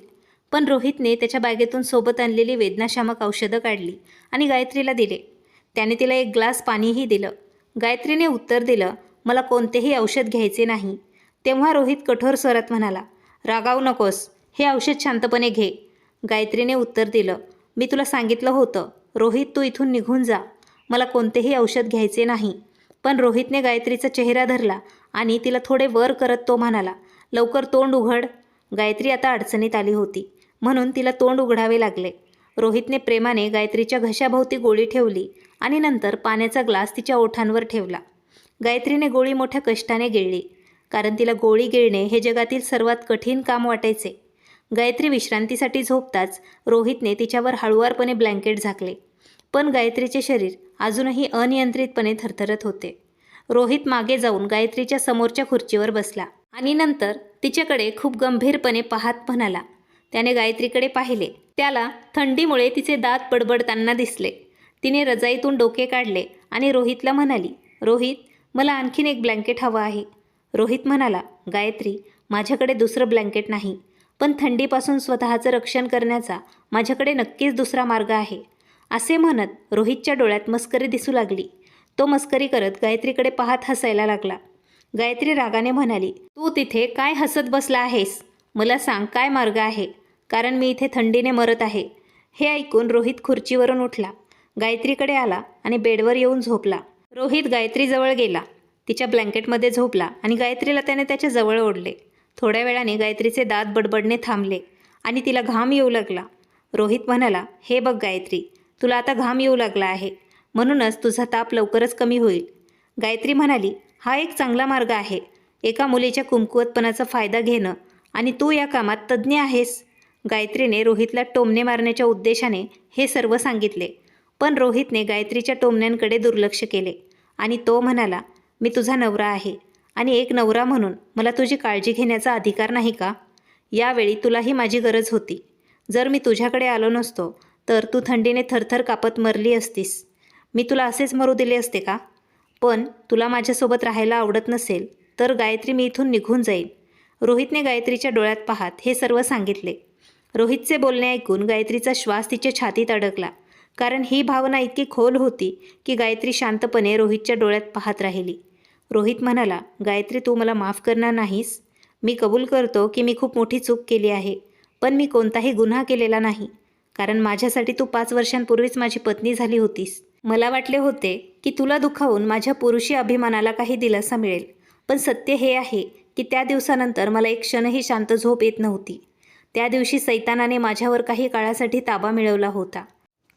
पण रोहितने त्याच्या बॅगेतून सोबत आणलेली वेदनाशामक औषधं काढली आणि गायत्रीला दिले. त्याने तिला एक ग्लास पाणीही दिलं. गायत्रीने उत्तर दिलं, मला कोणतेही औषध घ्यायचे नाही. तेव्हा रोहित कठोर स्वरात म्हणाला, रागावू नकोस, हे औषध शांतपणे घे. गायत्रीने उत्तर दिलं, मी तुला सांगितलं होतं रोहित, तू इथून निघून जा. मला कोणतेही औषध घ्यायचे नाही. पण रोहितने गायत्रीचा चेहरा धरला आणि तिला थोडे वर करत तो म्हणाला, लवकर तोंड उघड. गायत्री आता अडचणीत आली होती, म्हणून तिला तोंड उघडावे लागले. रोहितने प्रेमाने गायत्रीच्या घशाभोवती गोळी ठेवली आणि नंतर पाण्याचा ग्लास तिच्या ओठांवर ठेवला. गायत्रीने गोळी मोठ्या कष्टाने गिळली, कारण तिला गोळी गिळणे हे जगातील सर्वात कठीण काम वाटायचे. गायत्री विश्रांतीसाठी झोपताच रोहितने तिच्यावर हळुवारपणे ब्लँकेट झाकले, पण गायत्रीचे शरीर अजूनही अनियंत्रितपणे थरथरत होते. रोहित मागे जाऊन गायत्रीच्या समोरच्या खुर्चीवर बसला आणि नंतर तिच्याकडे खूप गंभीरपणे पाहत म्हणाला. त्याने गायत्रीकडे पाहिले. त्याला थंडीमुळे तिचे दात बडबडताना दिसले. तिने रजाईतून डोके काढले आणि रोहितला म्हणाली, रोहित, मला आणखीन एक ब्लँकेट हवं आहे. रोहित म्हणाला, गायत्री, माझ्याकडे दुसरं ब्लँकेट नाही, पण थंडीपासून स्वतःचं रक्षण करण्याचा माझ्याकडे नक्कीच दुसरा मार्ग आहे. असे म्हणत रोहितच्या डोळ्यात मस्करी दिसू लागली. तो मस्करी करत गायत्रीकडे पाहत हसायला लागला. गायत्री रागाने म्हणाली, तू तिथे काय हसत बसला आहेस? मला सांग, काय मार्ग आहे? कारण मी इथे थंडीने मरत आहे. हे ऐकून रोहित खुर्चीवरून उठला, गायत्रीकडे आला आणि बेडवर येऊन झोपला. रोहित गायत्रीजवळ गेला, तिच्या ब्लँकेटमध्ये झोपला आणि गायत्रीला त्याने त्याच्या जवळ ओढले. थोड्या वेळाने गायत्रीचे दात बडबडणे थांबले आणि तिला घाम येऊ लागला. रोहित म्हणाला, हे बघ गायत्री, तुला आता घाम येऊ लागला आहे, म्हणूनच तुझा ताप लवकरच कमी होईल. गायत्री म्हणाली, हा एक चांगला मार्ग आहे. एका मुलीच्या कुमकुवतपणाचा फायदा घेणं, आणि तू या कामात तज्ज्ञ आहेस. गायत्रीने रोहितला टोमणे मारण्याच्या उद्देशाने हे सर्व सांगितले, पण रोहितने गायत्रीच्या टोमण्यांकडे दुर्लक्ष केले आणि तो म्हणाला, मी तुझा नवरा आहे आणि एक नवरा म्हणून मला तुझी काळजी घेण्याचा अधिकार नाही का? यावेळी तुलाही माझी गरज होती. जर मी तुझ्याकडे आलो नसतो तर तू थंडीने थरथर कापत मरली असतीस. मी तुला असेच मरू दिले असते का? पण तुला माझ्यासोबत राहायला आवडत नसेल तर गायत्री, मी इथून निघून जाईन. रोहितने गायत्रीच्या डोळ्यात पाहत हे सर्व सांगितले. रोहितचे बोलणे ऐकून गायत्रीचा श्वास तिच्या छातीत अडकला, कारण ही भावना इतकी खोल होती की गायत्री शांतपणे रोहितच्या डोळ्यात पाहत राहिली. रोहित म्हणाला, गायत्री, तू मला माफ करणार नाहीस? मी कबूल करतो की मी खूप मोठी चूक केली आहे, पण मी कोणताही गुन्हा केलेला नाही, कारण माझ्यासाठी तू 5 वर्षांपूर्वीच माझी पत्नी झाली होतीस. मला वाटले होते की तुला दुखावून माझ्या पुरुषी अभिमानाला काही दिलासा मिळेल, पण सत्य हे आहे की त्या दिवसानंतर मला एक क्षणही शांत झोप येत नव्हती. त्या दिवशी सैतानाने माझ्यावर काही काळासाठी ताबा मिळवला होता.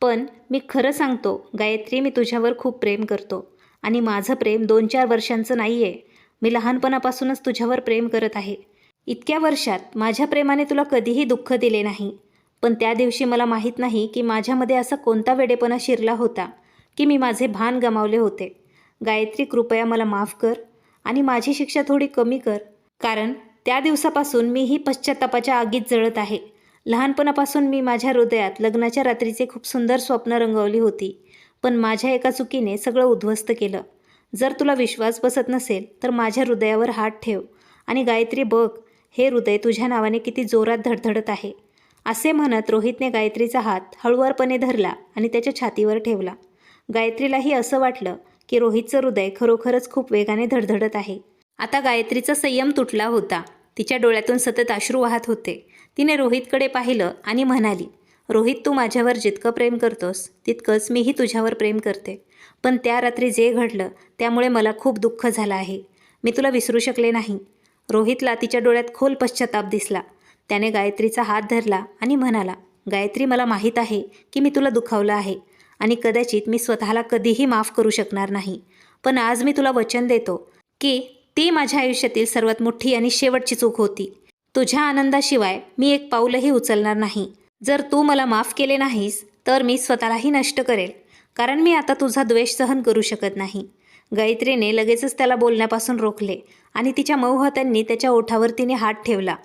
पण मी खरं सांगतो गायत्री, मी तुझ्यावर खूप प्रेम करतो आणि माझं प्रेम 2-4 वर्षांचं नाही आहे. मी लहानपणापासूनच तुझ्यावर प्रेम करत आहे. इतक्या वर्षात माझ्या प्रेमाने तुला कधीही दुःख दिले नाही, पण त्या दिवशी मला माहीत नाही की माझ्यामध्ये असा कोणता वेडेपणा शिरला होता की मी माझे भान गमावले होते. गायत्री, कृपया मला माफ कर आणि माझी शिक्षा थोडी कमी कर, कारण त्या दिवसापासून मी ही पश्चात्तापाच्या आगीत जळत आहे. लहानपणापासून मी माझ्या हृदयात लग्नाच्या रात्रीचे खूप सुंदर स्वप्न रंगवली होती, पण माझ्या एका चुकीने सगळं उद्ध्वस्त केलं. जर तुला विश्वास बसत नसेल तर माझ्या हृदयावर हात ठेव आणि गायत्री, बघ, हे हृदय तुझ्या नावाने किती जोरात धडधडत आहे. असे म्हणत रोहितने गायत्रीचा हात हळुवारपणे धरला आणि त्याच्या छातीवर ठेवला. गायत्रीलाही असं वाटलं की रोहितचं हृदय खरोखरच खूप वेगाने धडधडत आहे. आता गायत्रीचा संयम तुटला होता. तिच्या डोळ्यातून सतत अश्रू वाहत होते. तिने रोहितकडे पाहिलं आणि म्हणाली, रोहित, तू माझ्यावर जितकं प्रेम करतोस तितकंच मीही तुझ्यावर प्रेम करते. पण त्या रात्री जे घडलं त्यामुळे मला खूप दुःख झालं आहे. मी तुला विसरू शकले नाही. रोहितला तिच्या डोळ्यात खोल पश्चाताप दिसला. त्याने गायत्रीचा हात धरला आणि म्हणाला, गायत्री, मला माहीत आहे की मी तुला दुखावलं आहे आणि कदाचित मी स्वतःला कधीही माफ करू शकणार नाही. पण आज मी तुला वचन देतो की ती माझ्या आयुष्यातील सर्वात मोठी आणि शेवटची चूक होती. तुझ्या आनंदाशिवाय मी एक पाऊलही उचलणार नाही. जर तू मला माफ केले नाहीस तर मी स्वतःलाही नष्ट करेल, कारण मी आता तुझा द्वेष सहन करू शकत नाही. गायत्रीने लगेचच त्याला बोलण्यापासून रोखले आणि तिच्या मऊ हातांनी त्याच्या ओठावर तिने हात ठेवला.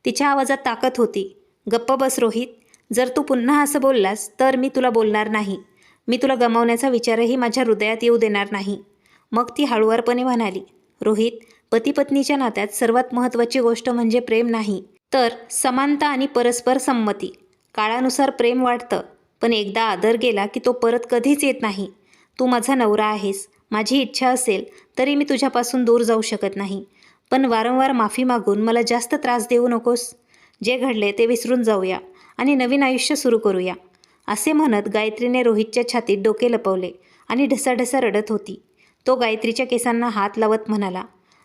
तिच्या आवाजात ताकद होती. गप्प बस रोहित, जर तू पुन्हा असं बोललास तर मी तुला बोलणार नाही. मी तुला गमावण्याचा विचारही माझ्या हृदयात येऊ देणार नाही. मग ती हळुवारपणे म्हणाली, रोहित, पती पत्नीच्या नात्यात सर्वात महत्त्वाची गोष्ट म्हणजे प्रेम नाही, तर समानता आणि परस्पर संमती. काळानुसार प्रेम वाढतं, पण एकदा आदर गेला की तो परत कधीच येत नाही. तू माझा नवरा आहेस. माझी इच्छा असेल तरी मी तुझ्यापासून दूर जाऊ शकत नाही, पण वारंवार माफी मागून मला जास्त त्रास देऊ नकोस. जे घडले ते विसरून जाऊया आणि नवीन आयुष्य सुरू करूया. असे म्हणत गायत्रीने रोहितच्या छातीत डोके लपवले आणि ढसाढसा रडत होती. तो गायत्रीच्या केसांना हात लावत म्हणाला,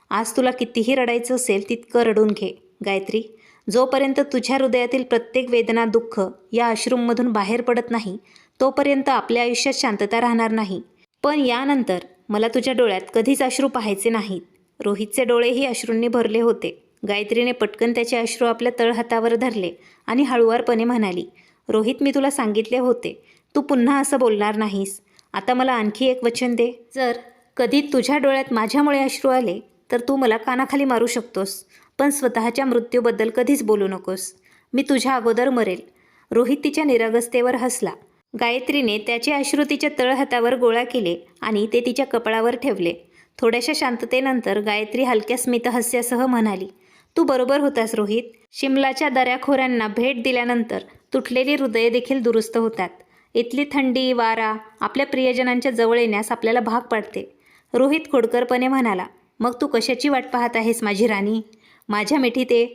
आज तुला कितीही रडायचं असेल तितकं रडून घे गायत्री. जोपर्यंत तुझ्या हृदयातील प्रत्येक वेदना, दुःख या अश्रूंमधून बाहेर पडत नाही तोपर्यंत आपल्या आयुष्यात शांतता राहणार नाही. पण यानंतर मला तुझ्या डोळ्यात कधीच अश्रू पाहायचे नाहीत. रोहितचे डोळेही अश्रूंनी भरले होते. गायत्रीने पटकन त्याचे अश्रू आपल्या तळहातावर धरले आणि हळुवारपणे म्हणाली, रोहित, मी तुला सांगितले होते, तू पुन्हा असं बोलणार नाहीस. आता मला आणखी एक वचन दे. जर कधी तुझ्या डोळ्यात माझ्यामुळे अश्रू आले तर तू मला कानाखाली मारू शकतोस, पण स्वतःच्या मृत्यूबद्दल कधीच बोलू नकोस. मी तुझ्या अगोदर मरेल. रोहित तिच्या निरागसतेवर हसला. गायत्रीने त्याचे अश्रू तिच्या तळहातावर गोळा केले आणि ते तिच्या कपाळावर ठेवले. थोड्याशा शांततेनंतर गायत्री हलक्या स्मितहास्यासह म्हणाली, तू बरोबर होतास रोहित. शिमलाच्या दऱ्याखोऱ्यांना भेट दिल्यानंतर तुटलेली हृदये देखील दुरुस्त होतात. इथली थंडी, वारा आपल्या प्रियजनांच्या जवळ येण्यास आपल्याला भाग पाडते. रोहित खोडकरपणे म्हणाला, मग तू कशाची वाट पाहत आहेस माझी राणी? माझ्या मिठीत ये.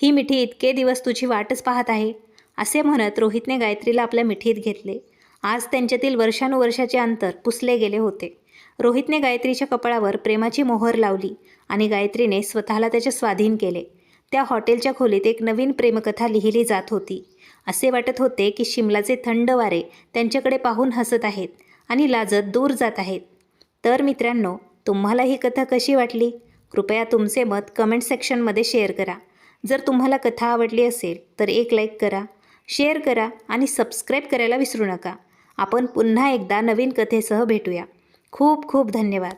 ही मिठी इतके दिवस तुझी वाटच पाहत आहे. असे म्हणत रोहितने गायत्रीला आपल्या मिठीत घेतले. आज त्यांच्यातील वर्षानुवर्षाचे अंतर पुसले गेले होते. रोहितने गायत्रीच्या कपाळावर प्रेमाची मोहर लावली आणि गायत्रीने स्वतःला त्याच्या स्वाधीन केले. त्या हॉटेलच्या खोलीत एक नवीन प्रेमकथा लिहिली जात होती. असे वाटत होते की शिमलाचे थंड वारे त्यांच्याकडे पाहून हसत आहेत आणि लाजत दूर जात आहेत. तर मित्रांनो, तुम्हाला ही कथा कशी वाटली? कृपया तुमचे मत कमेंट सेक्शनमध्ये शेअर करा. जर तुम्हाला कथा आवडली असेल तर एक लाईक करा, शेअर करा आणि सबस्क्राईब करायला विसरू नका. आपण पुन्हा एकदा नवीन कथेसह भेटूया. खूप खूप धन्यवाद.